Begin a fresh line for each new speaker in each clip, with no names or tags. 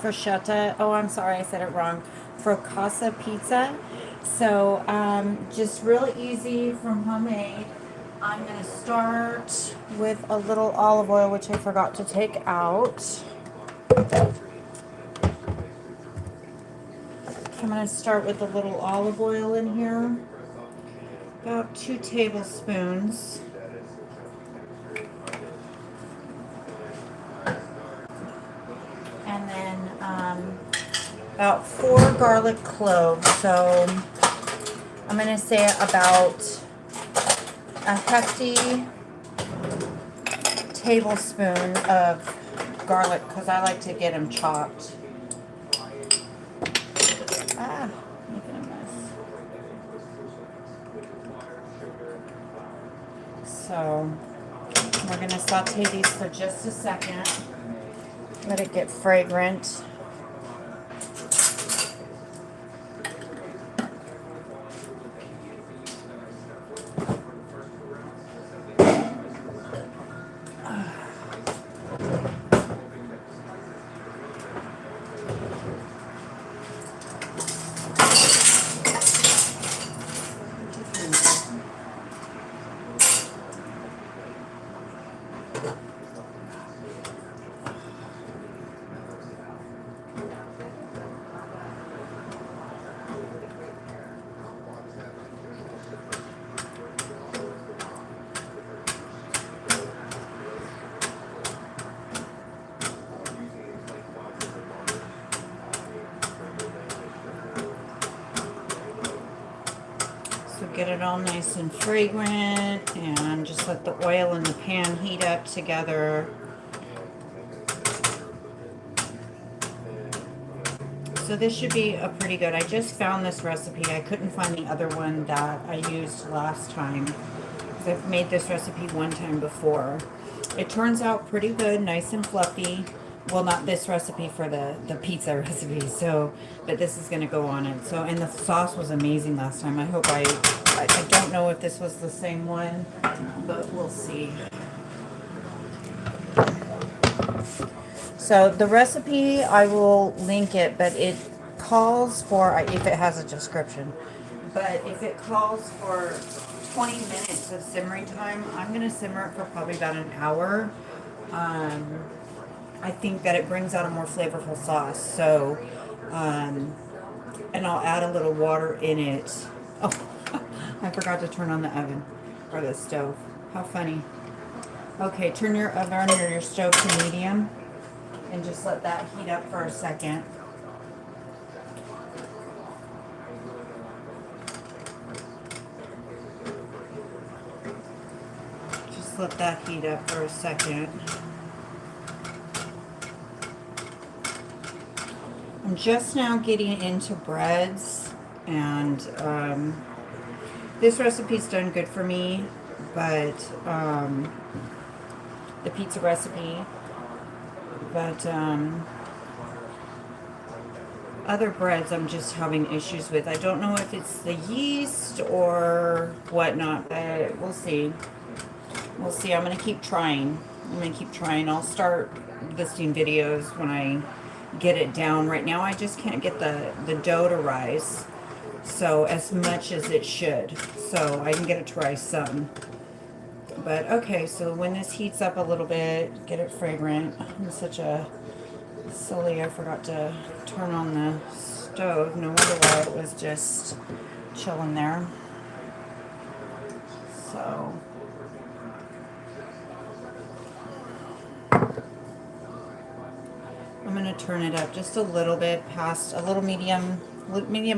Frashetta. Oh, I'm sorry, I said it wrong. Frocassa pizza. So just really easy from homemade. I'm going to start with a little olive oil, which I forgot to take out. I'm going to start with a little olive oil in here. About 2 tablespoons. And then about 4 garlic cloves. So I'm going to say about a hefty tablespoon of garlic because I like to get them chopped. Making a mess. So we're going to saute these for just a second. Let it get fragrant. Get it all nice and fragrant and just let the oil and the pan heat up together. So this should be a pretty good. I just found this recipe. I couldn't find the other one that I used last time because I've made this recipe one time before. It turns out pretty good, nice and fluffy. Well, not this recipe for the pizza recipe, so, but this is going to go on it. So, and the sauce was amazing last time. I hope I don't know if this was the same one, but we'll see. So the recipe, I will link it, but it calls for, if it has a description, but if it calls for 20 minutes of simmering time, I'm going to simmer it for probably about an hour. I think that it brings out a more flavorful sauce. So, and I'll add a little water in it. Oh, I forgot to turn on the oven or the stove. How funny. Okay, turn your oven or your stove to medium and just let that heat up for a second. Just let that heat up for a second. I'm just now getting into breads, and this recipe's done good for me, but the pizza recipe, but other breads I'm just having issues with. I don't know if it's the yeast or whatnot, but we'll see. We'll see. I'm going to keep trying. I'll start listing videos when I get it down. Right now I just can't get the dough to rise so as much as it should, so I can get it to rise some. But okay, so when this heats up a little bit, get it fragrant. I'm such a silly, I forgot to turn on the stove. No wonder why it was just chilling there. So I'm going to turn it up just a little bit past a little medium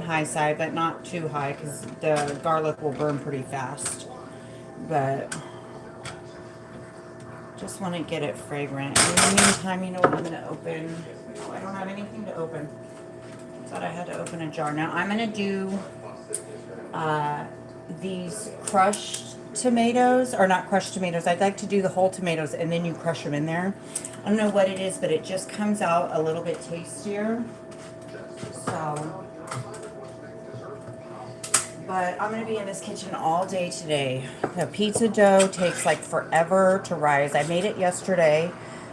high side, but not too high because the garlic will burn pretty fast. But just want to get it fragrant. And in the meantime, you know what I'm going to open? Oh, I don't have anything to open. Thought I had to open a jar. Now I'm going to do these crushed tomatoes, or not crushed tomatoes. I'd like to do the whole tomatoes and then you crush them in there. I don't know what it is, but it just comes out a little bit tastier. So, but I'm going to be in this kitchen all day today. The pizza dough takes like forever to rise. I made it yesterday,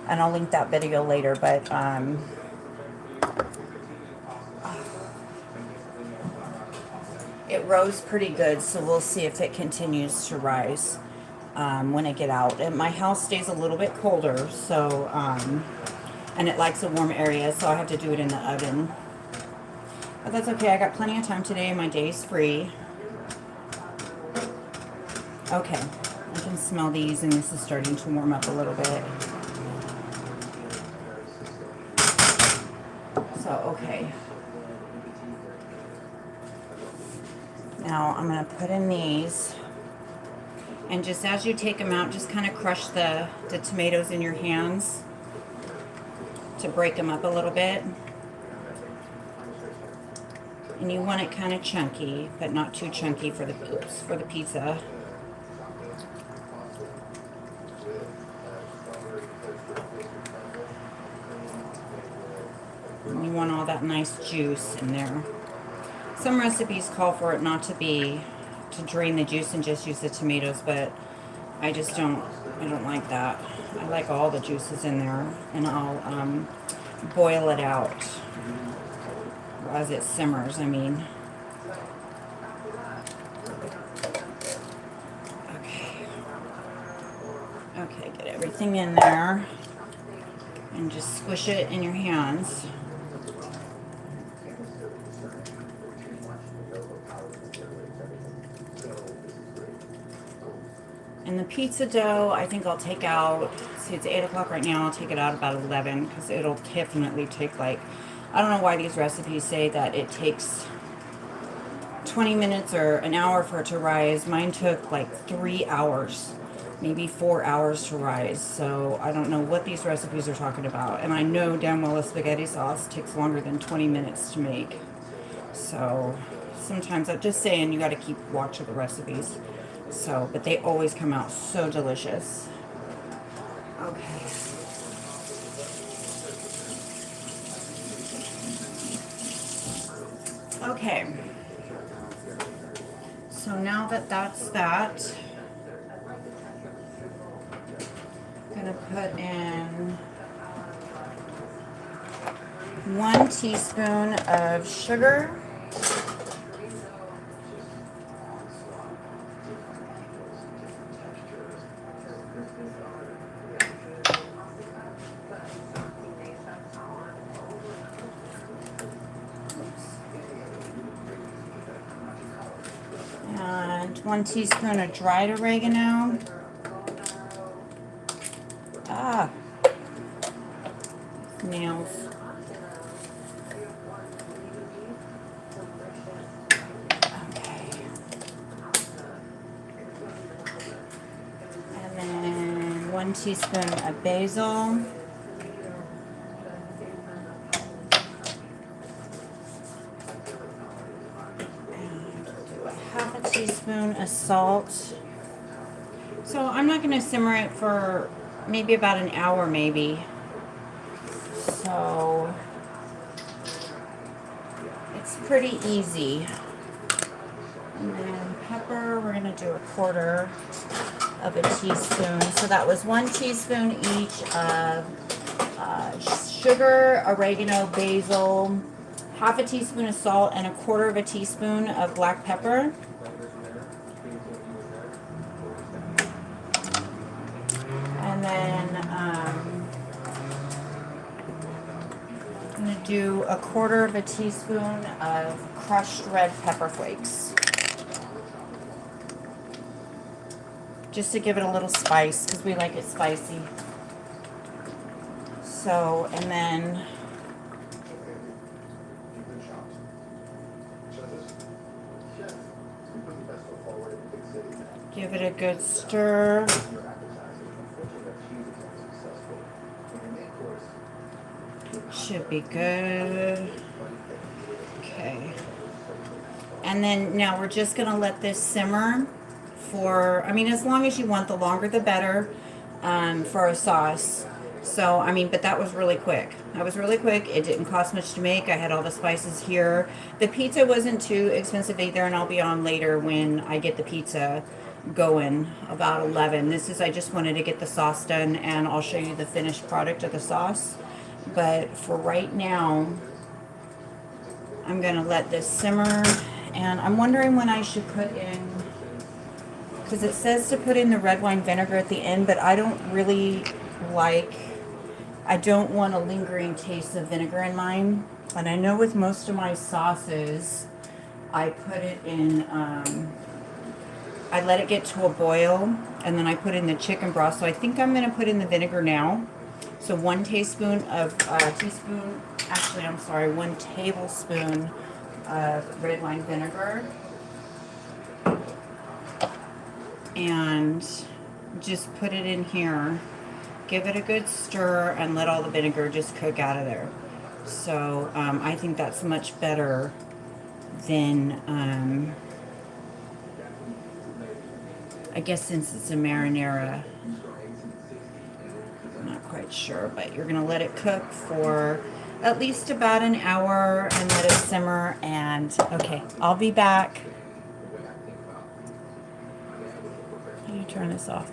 and I'll link that video later, but it rose pretty good, so we'll see if it continues to rise when I get out. And my house stays a little bit colder, so and it likes a warm area, so I have to do it in the oven. But that's okay. I got plenty of time today. My day's free. Okay, I can smell these, and this is starting to warm up a little bit. So, okay. Now I'm going to put in these. And just as you take them out, just kind of crush the tomatoes in your hands to break them up a little bit. And you want it kind of chunky, but not too chunky for the pizza. And you want all that nice juice in there. Some recipes call for it not to drain the juice and just use the tomatoes, but I don't like that. I like all the juices in there, and I'll boil it out as it simmers, I mean. Okay, get everything in there and just squish it in your hands. And the pizza dough, I think I'll take out, see it's 8 o'clock right now, I'll take it out about 11, because it'll definitely take like, I don't know why these recipes say that it takes 20 minutes or an hour for it to rise. Mine took like 3 hours, maybe 4 hours to rise. So I don't know what these recipes are talking about. And I know damn well a spaghetti sauce takes longer than 20 minutes to make. So sometimes I'm just saying you got to keep watch of the recipes. So, but they always come out so delicious. Okay. Okay. So now that that's that, I'm going to put in 1 teaspoon of sugar. And 1 teaspoon of dried oregano. Nails. Okay. And then 1 teaspoon of basil. Teaspoon of salt. So I'm not going to simmer it for maybe about an hour, maybe. So it's pretty easy. And then pepper, we're going to do 1/4 of a teaspoon. So that was 1 teaspoon each of sugar, oregano, basil, 1/2 teaspoon of salt, and 1/4 of a teaspoon of black pepper. And then I'm going to do 1/4 of a teaspoon of crushed red pepper flakes. Just to give it a little spice, because we like it spicy. So, and then give it a good stir. Should be good. Okay. And then now we're just going to let this simmer for, I mean, as long as you want, the longer the better for a sauce. So, I mean, but that was really quick. That was really quick. It didn't cost much to make. I had all the spices here. The pizza wasn't too expensive either, and I'll be on later when I get the pizza going about 11. This is, I just wanted to get the sauce done, and I'll show you the finished product of the sauce. But for right now, I'm going to let this simmer And I'm wondering when I should put in, because it says to put in the red wine vinegar at the end, but I don't really I don't want a lingering taste of vinegar in mine. And I know with most of my sauces, I put it in, I let it get to a boil, and then I put in the chicken broth. So I think I'm going to put in the vinegar now. So 1 tablespoon of, 1 tablespoon of red wine vinegar. And just put it in here. Give it a good stir and let all the vinegar just cook out of there. So I think that's much better than, I guess since it's a marinara, I'm not quite sure, but you're going to let it cook for at least about an hour and let it simmer. And okay, I'll be back. How do you turn this off?